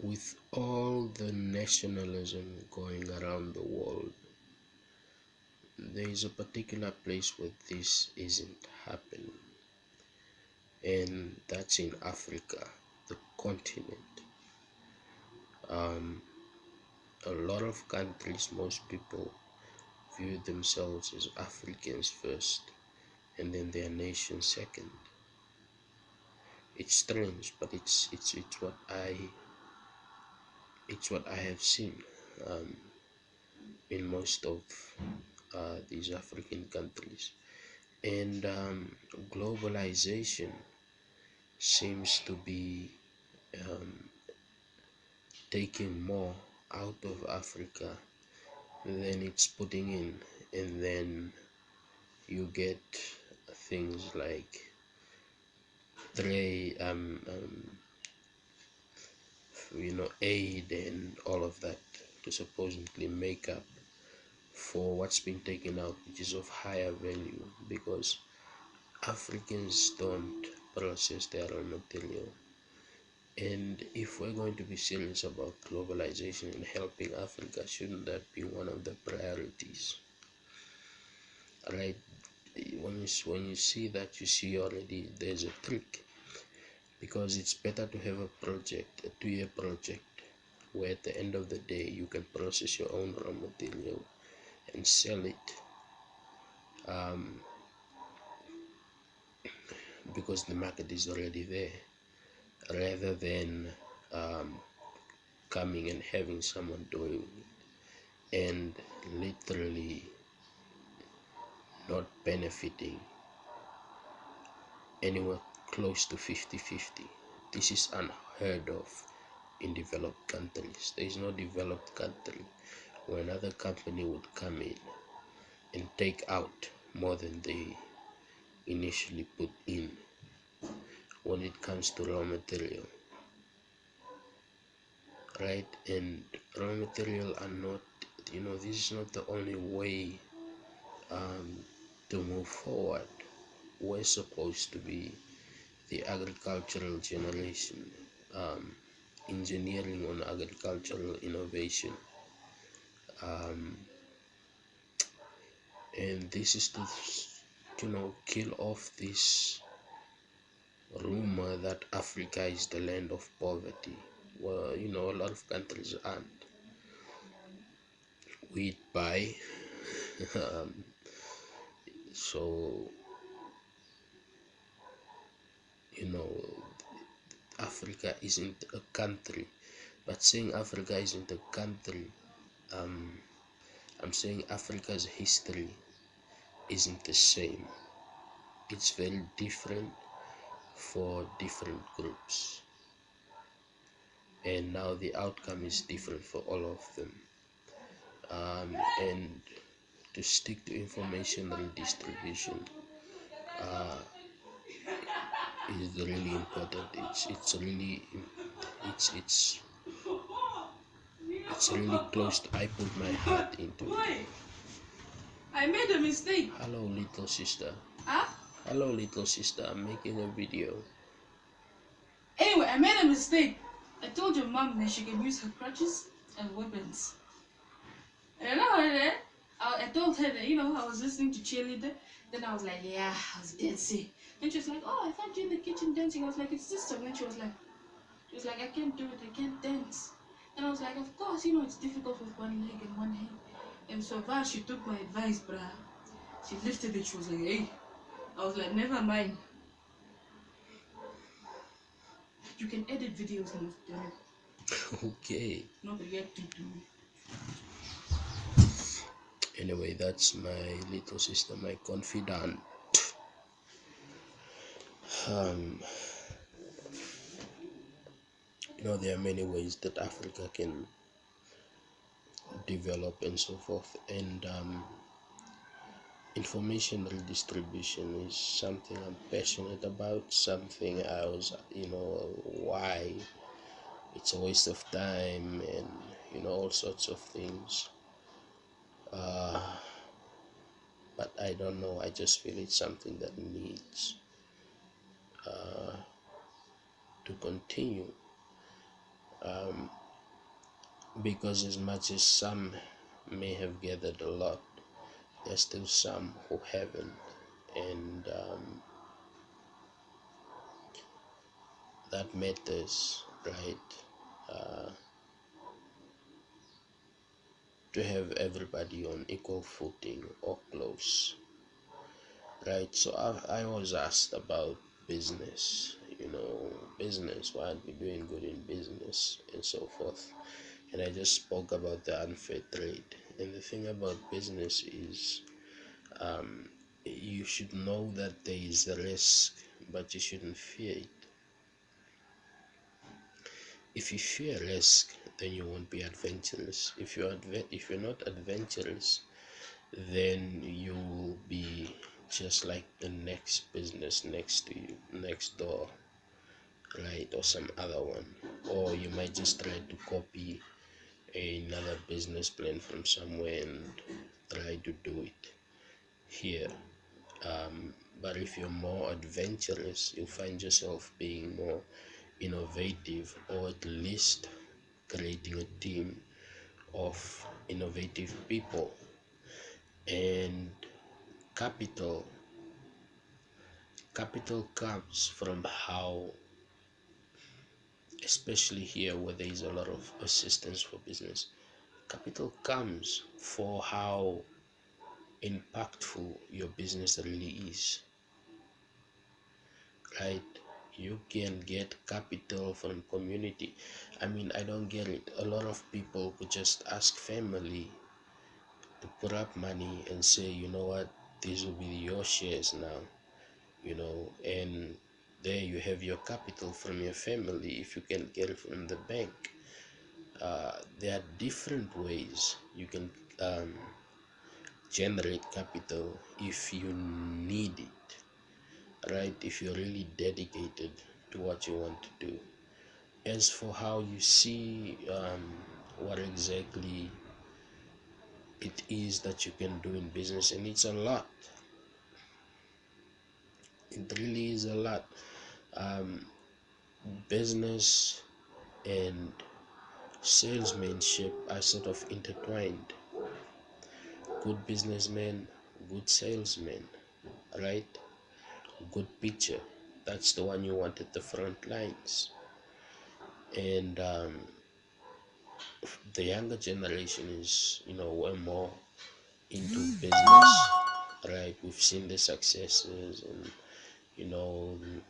With all the nationalism going around the world, there is a particular place where this isn't happening, and that's in Africa, the continent. Um, a lot of countries, most people view themselves as Africans first, and then their nation second. It's strange, but it's what I have seen um, in most of these African countries. And globalization seems to be um, taking more out of Africa than it's putting in, and then you get things like trade, aid and all of that to supposedly make up for what's been taken out, which is of higher value, because Africans don't process their raw material. And if we're going to be serious about globalization and helping Africa, shouldn't that be one of the priorities? Right? When you see that, you see already there's a trick, because it's better to have a project, a 2-year project, where at the end of the day you can process your own raw material and sell it, um, because the market is already there, rather than um, coming and having someone doing it and literally not benefiting anywhere close to 50-50. This is unheard of in developed countries. There is no developed country where another company would come in and take out more than they initially put in when it comes to raw material, right? And raw material are not, this is not the only way to move forward. We're supposed to be the agricultural generation, um, engineering on agricultural innovation, um, and this is to kill off this rumor that Africa is the land of poverty. Well, a lot of countries aren't. We buy, um, so you know Africa isn't a country. But saying Africa isn't a country, um, I'm saying Africa's history isn't the same. It's very different for different groups, and now the outcome is different for all of them. And to stick to information redistribution uh, is really important. It's it's really close to, I put my heart into it. I made a mistake. Hello, little sister. Huh? Hello, little sister. I'm making a video. Anyway, I made a mistake. I told your mom that she can use her crutches as weapons. And I told her that, I was listening to cheerleader. Then I was like, yeah, I was dancing. Then she was like, oh, I thought you in the kitchen dancing. I was like, it's this time. Then she was like, I can't do it. I can't dance. And I was like, of course, it's difficult with one leg and one hand. And so far, she took my advice, bruh. She lifted it. She was like, hey. I was like, never mind. You can edit videos and don't it? Okay. Not reacting to me. Anyway, that's my little sister, my confidant. Um, there are many ways that Africa can develop and so forth, and information redistribution is something I'm passionate about, something I was, why it's a waste of time, and all sorts of things. But I don't know, I just feel it's something that needs to continue. um, because as much as some may have gathered a lot, there's still some who haven't, and that matters, right? Uh, to have everybody on equal footing or close, right? So I was asked about business, business, why aren't we doing good in business and so forth. And I just spoke about the unfair trade. And the thing about business is, you should know that there is a risk, but you shouldn't fear it. If you fear risk, then you won't be adventurous. If you're not adventurous, then you will be just like the next business next to you, next door, right? Or some other one. Or you might just try to copy another business plan from somewhere and try to do it here. But if you're more adventurous, you'll find yourself being more innovative, or at least creating a team of innovative people. And capital capital comes from how, especially here where there is a lot of assistance for business, capital comes for how impactful your business really is, right? You can get capital from community. I mean, I don't get it. A lot of people could just ask family to put up money and say, you know what, these will be your shares now, and there you have your capital from your family. If you can get it from the bank, there are different ways you can generate capital if you need it, right? If you're really dedicated to what you want to do. As for how you see what exactly it is that you can do in business, and it's a lot. It really is a lot. um, Business and salesmanship are sort of intertwined. Good businessman, good salesman, right? Good picture, that's the one you want at the front lines. And the younger generation is, way more into business, right? We've seen the successes, and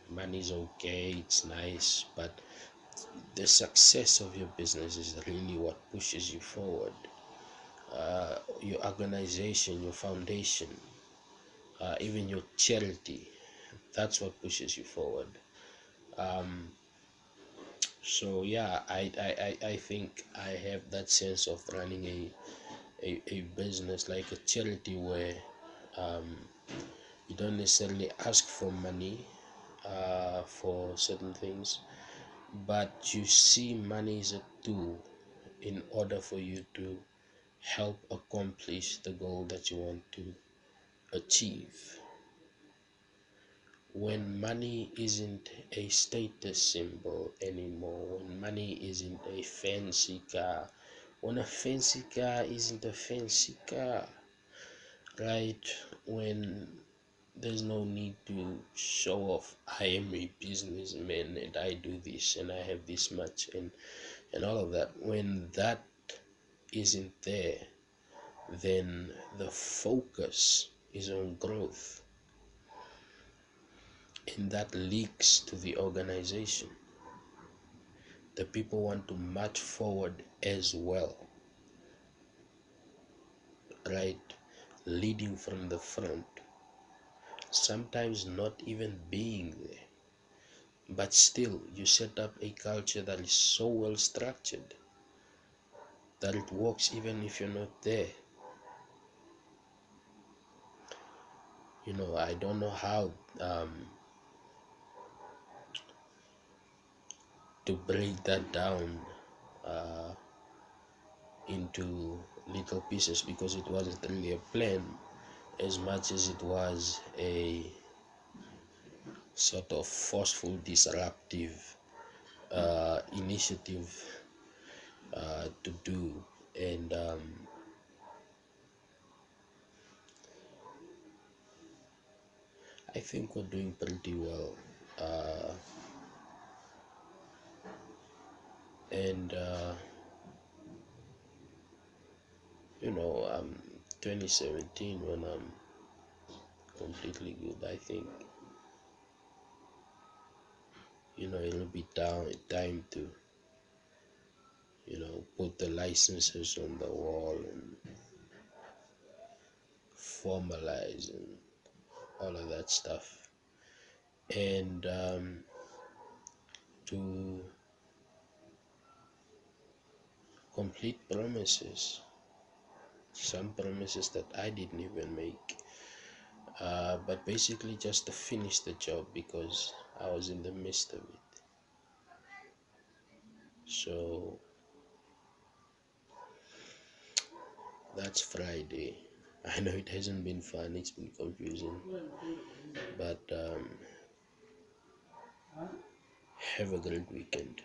money's okay, it's nice, but the success of your business is really what pushes you forward. Your organization, your foundation, even your charity, that's what pushes you forward. So yeah, I think I have that sense of running a business like a charity, where you don't necessarily ask for money for certain things, but you see money as a tool in order for you to help accomplish the goal that you want to achieve. When money isn't a status symbol anymore, when money isn't a fancy car, when a fancy car isn't a fancy car, right? When there's no need to show off, I am a businessman and I do this and I have this much, and all of that. When that isn't there, then the focus is on growth, and that leaks to the organization. The people want to march forward as well, right? Leading from the front, sometimes not even being there, but still you set up a culture that is so well structured that it works even if you're not there. I don't know how to break that down uh, into little pieces, because it wasn't really a plan as much as it was a sort of forceful, disruptive initiative to do, and I think we're doing pretty well. Uh, and you know, 2017 when I'm completely good, I think it'll be time to put the licenses on the wall and formalize and all of that stuff, and to complete promises, some promises that I didn't even make, but basically just to finish the job because I was in the midst of it. So that's Friday. I know it hasn't been fun, it's been confusing, but have a great weekend.